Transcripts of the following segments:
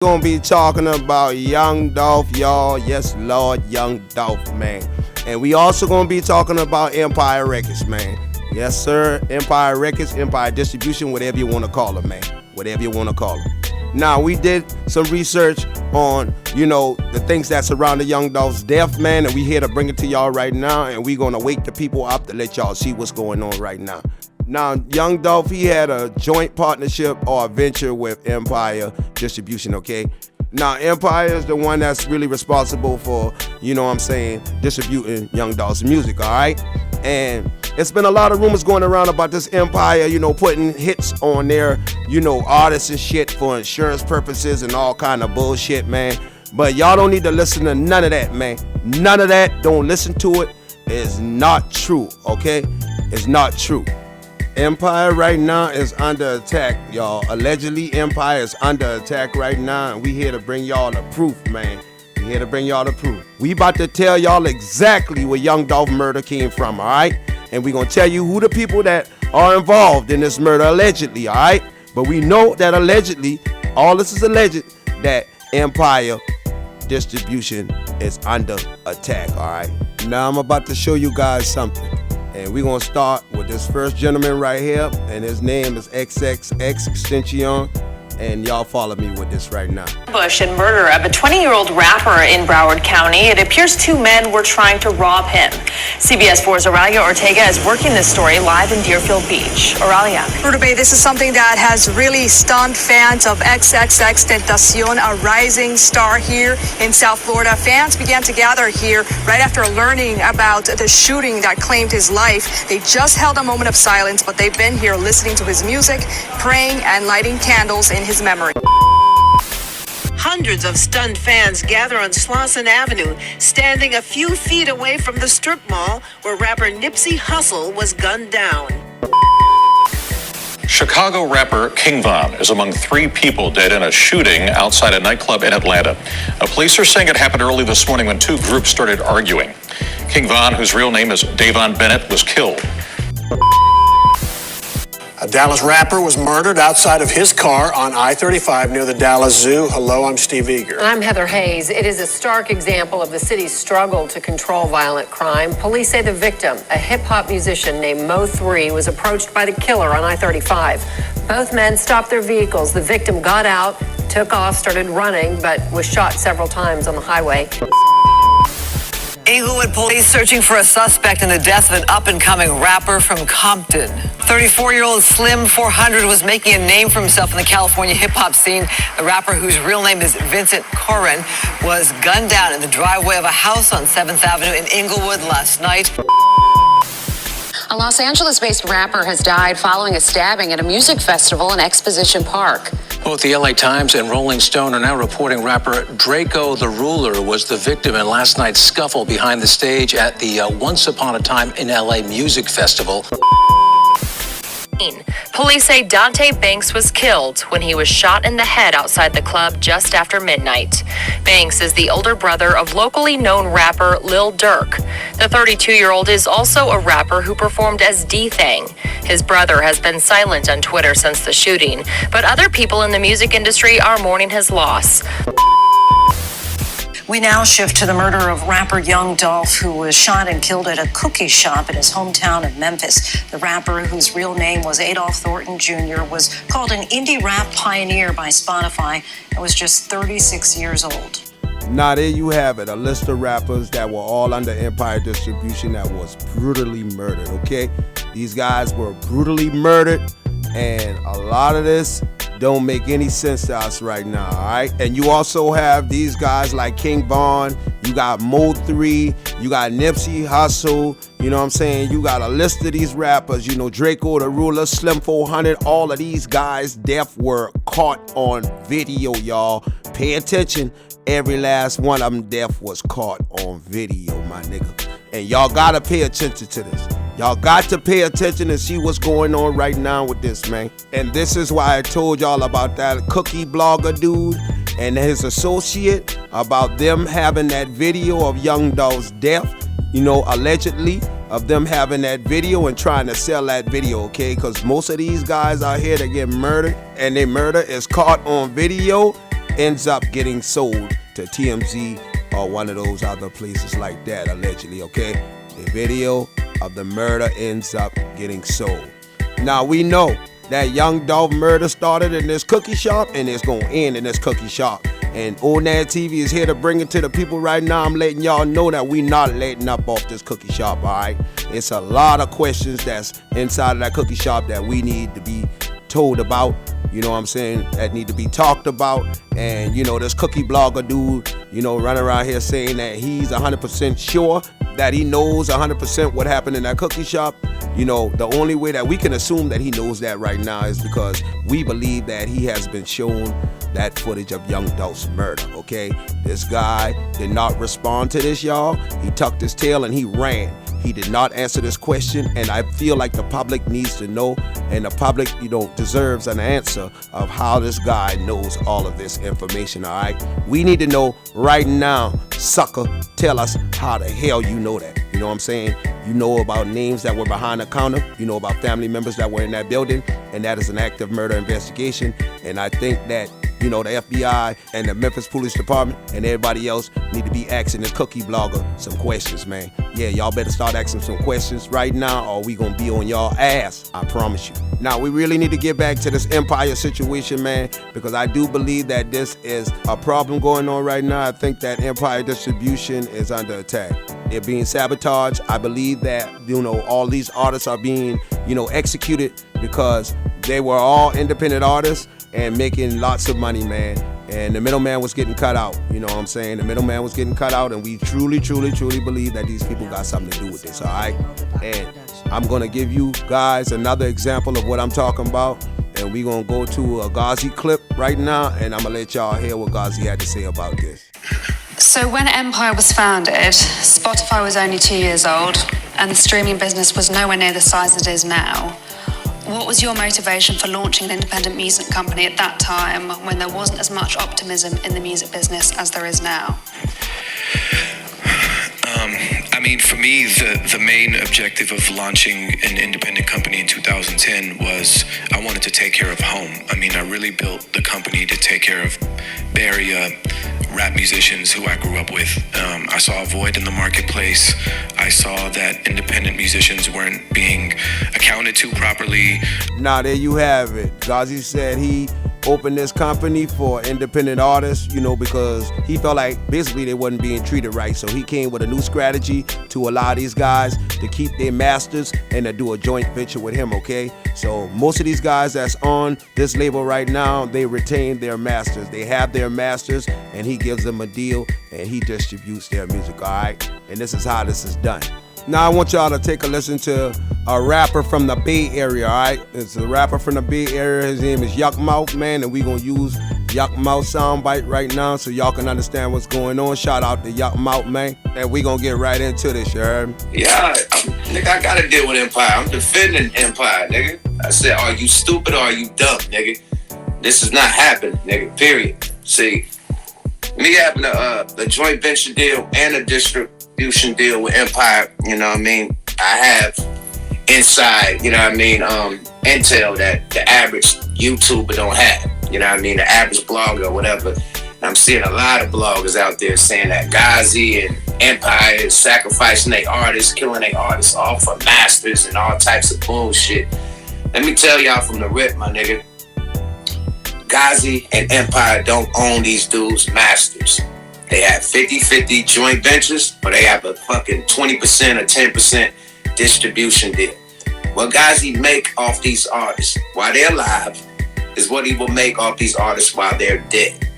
Gonna be talking about Young Dolph, y'all. Yes, Lord, Young Dolph, man. And we also gonna be talking about Empire Records, man. Yes, sir. Empire Records, Empire Distribution, whatever you want to call them, man. Whatever you want to call them. Now, we did some research on, the things that surround the Young Dolph's death, man, and we here to bring it to y'all right now, and we gonna wake the people up to let y'all see what's going on right now. Now, Young Dolph, he had a joint partnership or a venture with Empire Distribution, okay? Now, Empire is the one that's really responsible for, distributing Young Dolph's music, all right? And it's been a lot of rumors going around about this Empire, putting hits on their, artists and shit for insurance purposes and all kind of bullshit, man. But y'all don't need to listen to none of that, man. None of that. Don't listen to it. It's not true, okay? It's not true. Empire right now is under attack, y'all. Allegedly, Empire is under attack right now, and we here to bring y'all the proof, man. We here to bring y'all the proof. We about to tell y'all exactly where Young Dolph murder came from, all right? And we gonna tell you who the people that are involved in this murder allegedly, all right? But we know that allegedly, all this is alleged, that Empire Distribution is under attack, all right? Now I'm about to show you guys something. And we're going to start with this first gentleman right here. And his name is XXX Extension. And y'all follow me with this right now. Ambush and murder of a 20-year-old rapper in Broward County. It appears two men were trying to rob him. CBS 4's Oralia Ortega is working this story live in Deerfield Beach. Oralia. Bay, this is something that has really stunned fans of XXX Tentacion, a rising star here in South Florida. Fans began to gather here right after learning about the shooting that claimed his life. They just held a moment of silence, but they've been here listening to his music, praying, and lighting candles in his memory. Hundreds of stunned fans gather on Slauson Avenue, standing a few feet away from the strip mall where rapper Nipsey Hussle was gunned down. Chicago rapper King Von is among 3 people dead in a shooting outside a nightclub in Atlanta. Police are saying it happened early this morning when 2 groups started arguing. King Von, whose real name is Davon Bennett, was killed. A Dallas rapper was murdered outside of his car on I-35 near the Dallas Zoo. Hello, I'm Steve Eager. I'm Heather Hayes. It is a stark example of the city's struggle to control violent crime. Police say the victim, a hip-hop musician named Mo3, was approached by the killer on I-35. Both men stopped their vehicles. The victim got out, took off, started running, but was shot several times on the highway. Inglewood police searching for a suspect in the death of an up-and-coming rapper from Compton. 34-year-old Slim 400 was making a name for himself in the California hip-hop scene. The rapper, whose real name is Vincent Corrin, was gunned down in the driveway of a house on 7th Avenue in Inglewood last night. A Los Angeles-based rapper has died following a stabbing at a music festival in Exposition Park. Both the LA Times and Rolling Stone are now reporting rapper Draco the Ruler was the victim in last night's scuffle behind the stage at the Once Upon a Time in LA Music Festival. Police say Dante Banks was killed when he was shot in the head outside the club just after midnight. Banks is the older brother of locally known rapper Lil Durk. The 32-year-old is also a rapper who performed as D-Thang. His brother has been silent on Twitter since the shooting, but other people in the music industry are mourning his loss. We now shift to the murder of rapper Young Dolph, who was shot and killed at a cookie shop in his hometown of Memphis. The rapper, whose real name was Adolph Thornton Jr., was called an indie rap pioneer by Spotify and was just 36 years old. Now there you have it, a list of rappers that were all under Empire Distribution that was brutally murdered, okay? These guys were brutally murdered, and a lot of this don't make any sense to us right now, all right? And you also have these guys like King Von, you got Mo3, you got Nipsey Hussle, you know what I'm saying? You got a list of these rappers, Draco the Ruler, Slim 400, all of these guys' death were caught on video, y'all. Pay attention, every last one of them death was caught on video, my nigga. And y'all gotta pay attention to this. Y'all got to pay attention and see what's going on right now with this, man. And this is why I told y'all about that cookie blogger dude and his associate, about them having that video of Young Dolph's death, allegedly, of them having that video and trying to sell that video, okay? Because most of these guys out here that get murdered and their murder is caught on video, ends up getting sold to TMZ or one of those other places like that, allegedly, okay? The video of the murder ends up getting sold. Now, we know that Young Dolph murder started in this cookie shop and it's going to end in this cookie shop. And ONAD TV is here to bring it to the people right now. I'm letting y'all know that we not letting up off this cookie shop, all right? It's a lot of questions that's inside of that cookie shop that we need to be told about, you know what I'm saying, that need to be talked about. And, you know, this cookie blogger dude, you know, running around here saying that he's 100% sure that he knows 100% what happened in that cookie shop. You know, the only way that we can assume that he knows that right now is because we believe that he has been shown that footage of Young Dolph's murder, okay? This guy did not respond to this, y'all. He tucked his tail and he ran. He did not answer this question, and I feel like the public needs to know, and the public, you know, deserves an answer of how this guy knows all of this information, all right? We need to know right now, sucker, tell us how the hell you know that. You know what I'm saying? You know about names that were behind the counter. You know about family members that were in that building, and that is an active murder investigation. And I think that, you know, the FBI and the Memphis Police Department and everybody else need to be asking this cookie blogger some questions, man. Yeah, y'all better start asking some questions right now or we gonna be on y'all ass, I promise you. Now, we really need to get back to this Empire situation, man, because I do believe that this is a problem going on right now. I think that Empire distribution is under attack. They're being sabotaged. I believe that, you know, all these artists are being, you know, executed because they were all independent artists and making lots of money, man. And the middleman was getting cut out. You know what I'm saying? The middleman was getting cut out, and we truly, truly, truly believe that these people got something to do with this, all right? And I'm gonna give you guys another example of what I'm talking about. And we're gonna go to a Ghazi clip right now, and I'm gonna let y'all hear what Ghazi had to say about this. So when Empire was founded, Spotify was only 2 years old, and the streaming business was nowhere near the size it is now. What was your motivation for launching an independent music company at that time when there wasn't as much optimism in the music business as there is now? I mean, for me, the main objective of launching an independent company in 2010 was I wanted to take care of home. I mean, I really built the company to take care of Bay Area rap musicians who I grew up with. I saw a void in the marketplace. I saw that independent musicians weren't being accounted to properly. Now, there you have it. Ghazi said he opened this company for independent artists, you know, because he felt like basically they wasn't being treated right. So he came with a new strategy to allow these guys to keep their masters and to do a joint venture with him, okay? So most of these guys that's on this label right now, they retain their masters. They have their masters, and he gives them a deal and he distributes their music, all right? And this is how this is done. Now I want y'all to take a listen to a rapper from the Bay Area, all right? It's a rapper from the Bay Area. His name is Yuck Mouth, man, and we gonna use Yuck Mouth soundbite right now so y'all can understand what's going on. Shout out to Yuck Mouth, man, and we gonna get right into this, you heard me? Yeah, nigga, I gotta deal with Empire. I'm defending Empire, nigga. I said, are you stupid or are you dumb, nigga? This is not happening, nigga, period. See, me having a joint venture deal and a distribution deal with Empire, you know what I mean? I have inside, you know what I mean, intel that the average YouTuber don't have, you know what I mean, the average blogger or whatever. And I'm seeing a lot of bloggers out there saying that Ghazi and Empire is sacrificing their artists, killing their artists off for masters and all types of bullshit. Let me tell y'all from the rip, my nigga, Ghazi and Empire don't own these dudes' masters. They have 50-50 joint ventures, or they have a fucking 20% or 10% distribution deal. What Ghazi make off these artists while they're alive is what he will make off these artists while they're dead.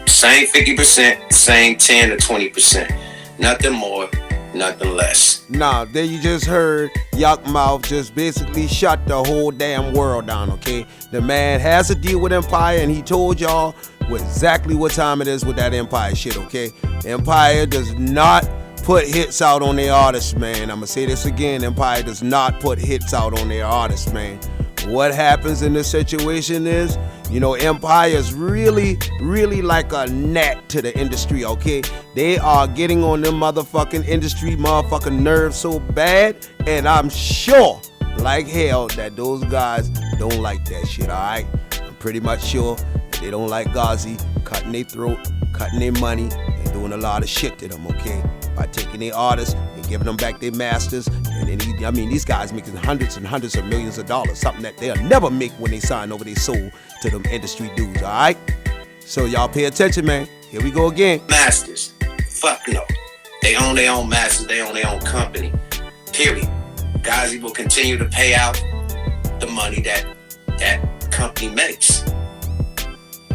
Same 50%, same 10 or 20%. Nothing more, nothing less. Now, there you just heard Yuck Mouth just basically shut the whole damn world down, okay? The man has a deal with Empire, and he told y'all exactly what time it is with that Empire shit, okay? Empire does not put hits out on their artists, man. I'm gonna say this again. Empire does not put hits out on their artists, man. What happens in this situation is, you know, Empire is really, really like a gnat to the industry, okay? They are getting on them motherfucking industry motherfucking nerves so bad, and I'm sure, like hell, that those guys don't like that shit, all right? I'm pretty much sure they don't like Ghazi cutting their throat, cutting their money, and doing a lot of shit to them, okay? By taking their artists and giving them back their masters. And then these guys making hundreds and hundreds of millions of dollars, something that they'll never make when they sign over their soul to them industry dudes, all right? So y'all pay attention, man. Here we go again. Masters. Fuck no. They own their own masters. They own their own company. Period. Ghazi will continue to pay out the money that company makes.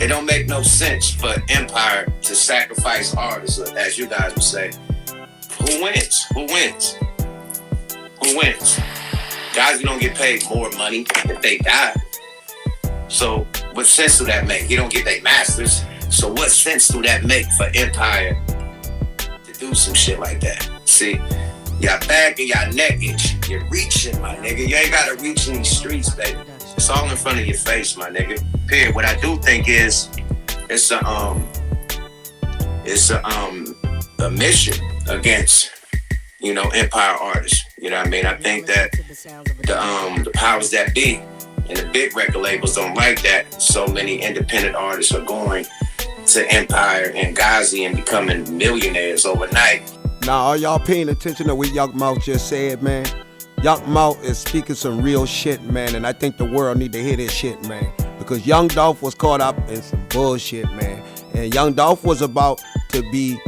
It don't make no sense for Empire to sacrifice artists, as you guys would say. Who wins? Who wins? Who wins? Guys don't get paid more money if they die. So what sense do that make? He don't get their masters. So what sense do that make for Empire to do some shit like that? See, y'all back and y'all neck itch. You're reaching, my nigga. You ain't gotta reach in these streets, baby. It's all in front of your face, my nigga. Period. What I do think is it's a mission against, Empire artists. You know what I mean? I think that the powers that be and the big record labels don't like that. So many independent artists are going to Empire and Ghazi and becoming millionaires overnight. Now, are y'all paying attention to what Young Mouth just said, man? Young Mouth is speaking some real shit, man, and I think the world need to hear this shit, man. Because Young Dolph was caught up in some bullshit, man. And Young Dolph was about to be,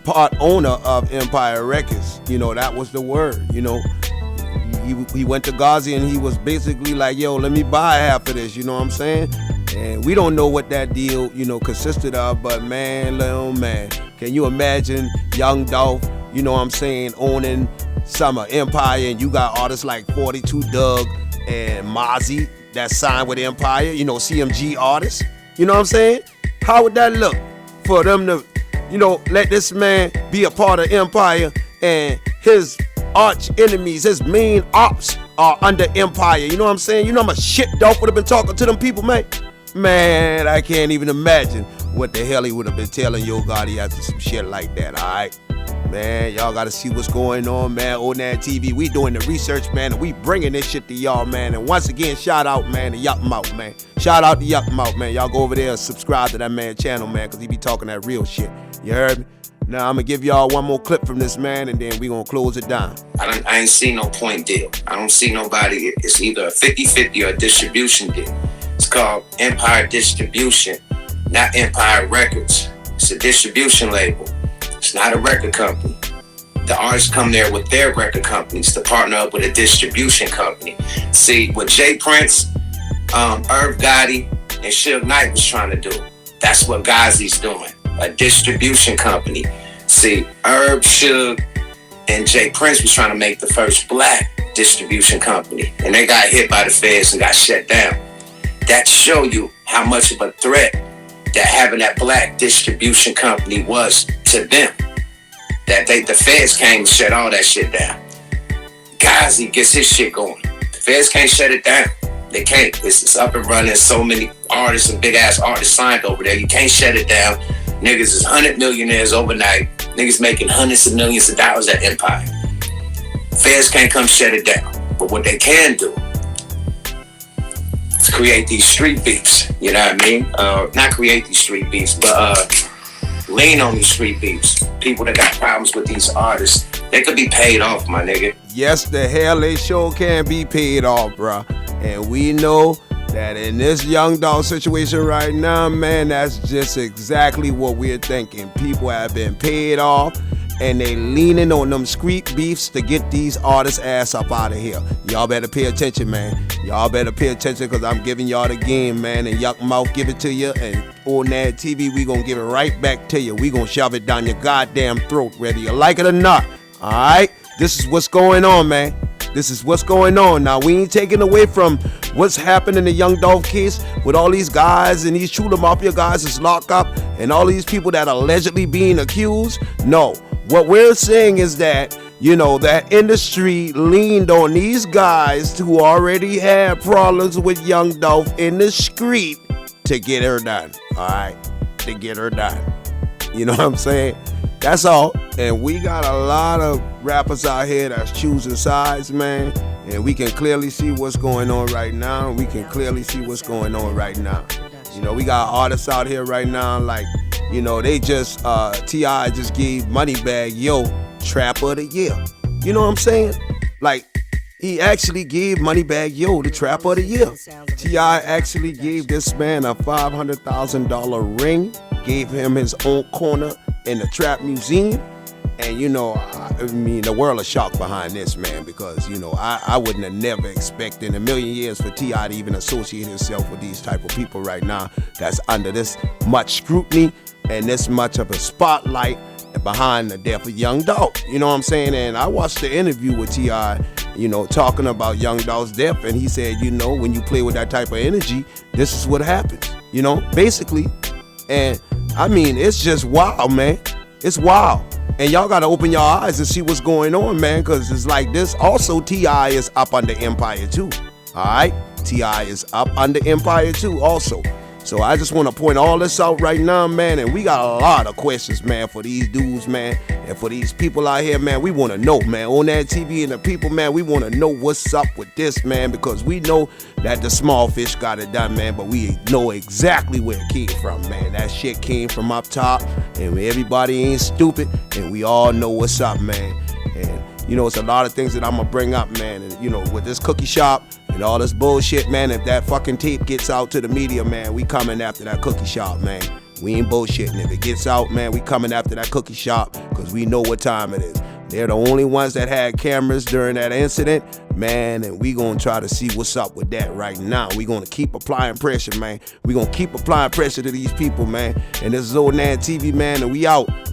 part owner of Empire Records. That was the word, He went to Ghazi and he was basically like, yo, let me buy half of this, you know what I'm saying? And we don't know what that deal, consisted of, but man, little man, can you imagine Young Dolph, owning some Empire, and you got artists like 42 Doug and Mozzie that signed with Empire, CMG artists, you know what I'm saying? How would that look for them to, let this man be a part of Empire and his arch enemies, his main ops are under Empire, you know what I'm saying? You know how much shit Dolph would have been talking to them people, man? Man, I can't even imagine what the hell he would have been telling Yo Gotti after some shit like that, alright? Man, y'all gotta see what's going on, man. On that TV, we doing the research, man, and we bringing this shit to y'all, man. And once again, shout out, man, to Yuck Mouth, man. Shout out to Yuck Mouth, man. Y'all go over there and subscribe to that man channel, man, because he be talking that real shit. You heard me? Now, I'm gonna give y'all one more clip from this, man, and then we gonna close it down. I ain't seen no point deal. I don't see nobody. It's either a 50-50 or a distribution deal. It's called Empire Distribution, not Empire Records. It's a distribution label. It's not a record company. The artists come there with their record companies to partner up with a distribution company. See, what Jay Prince, Irv Gotti, and Suge Knight was trying to do, that's what Ghazi's doing, a distribution company. See, Irv, Suge, and Jay Prince was trying to make the first black distribution company, and they got hit by the feds and got shut down. That show you how much of a threat that having that black distribution company was to them. That the feds came and shut all that shit down. Ghazi gets his shit going. The feds can't shut it down. They can't. It's up and running. So many artists and big ass artists signed over there. You can't shut it down. Niggas is 100 millionaires overnight. Niggas making hundreds of millions of dollars at Empire. Feds can't come shut it down. But what they can do is create these street beefs. You know what I mean? Not create these street beefs, but lean on these street beefs. People that got problems with these artists, they could be paid off, my nigga. Yes, the hell they sure can be paid off, bruh. And we know that in this Young Dolph situation right now, man, that's just exactly what we're thinking. People have been paid off, and they leaning on them street beefs to get these artists' ass up out of here. Y'all better pay attention, man. Y'all better pay attention, because I'm giving y'all the game, man. And Yuck Mouth give it to you, and on that TV, we gonna give it right back to you. We gonna shove it down your goddamn throat, whether you like it or not. All right? This is what's going on, man. This is what's going on. Now, we ain't taking away from what's happened in the Young Dolph case with all these guys and these Chula Mafia guys that's locked up and all these people that are allegedly being accused. No. What we're saying is that, that industry leaned on these guys who already had problems with Young Dolph in the street to get her done. All right? To get her done. You know what I'm saying? That's all. And we got a lot of rappers out here that's choosing sides, man. And we can clearly see what's going on right now. You You know, we got artists out here right now, like, you know, they just, T.I. just gave Moneybagg Yo Trap of the Year. You know what I'm saying? Like, he actually gave Moneybagg Yo the Trap of the Year. T.I. actually gave this man a $500,000 ring, gave him his own corner in the Trap Museum. And, you know, I mean, the world is shocked behind this, man, because, you know, I wouldn't have never expected in a million years for T.I. to even associate himself with these type of people right now that's under this much scrutiny and this much of a spotlight behind the death of Young Dolph. You know what I'm saying? And I watched the interview with T.I., you know, talking about Young Dolph's death, and he said, you know, when you play with that type of energy, this is what happens, you know, basically. And, I mean, it's just wild, man. It's wild. And y'all got to open your eyes and see what's going on, man, because it's like this. Also, T.I. is up under Empire, too. All right? T.I. is up under Empire, too, also. So I just want to point all this out right now, man, and we got a lot of questions, man, for these dudes, man, and for these people out here, man. We want to know, man, on that TV and the people, man, we want to know what's up with this, man, because we know that the small fish got it done, man, but we know exactly where it came from, man. That shit came from up top, and everybody ain't stupid, and we all know what's up, man. And, you know, it's a lot of things that I'm going to bring up, man, and, you know, with this cookie shop and all this bullshit, man, if that fucking tape gets out to the media, man, we coming after that cookie shop, man. We ain't bullshitting. If it gets out, man, we coming after that cookie shop because we know what time it is. They're the only ones that had cameras during that incident, man, and we gonna try to see what's up with that right now. We gonna keep applying pressure, man. We gonna keep applying pressure to these people, man. And this is Old Nan TV, man, and we out.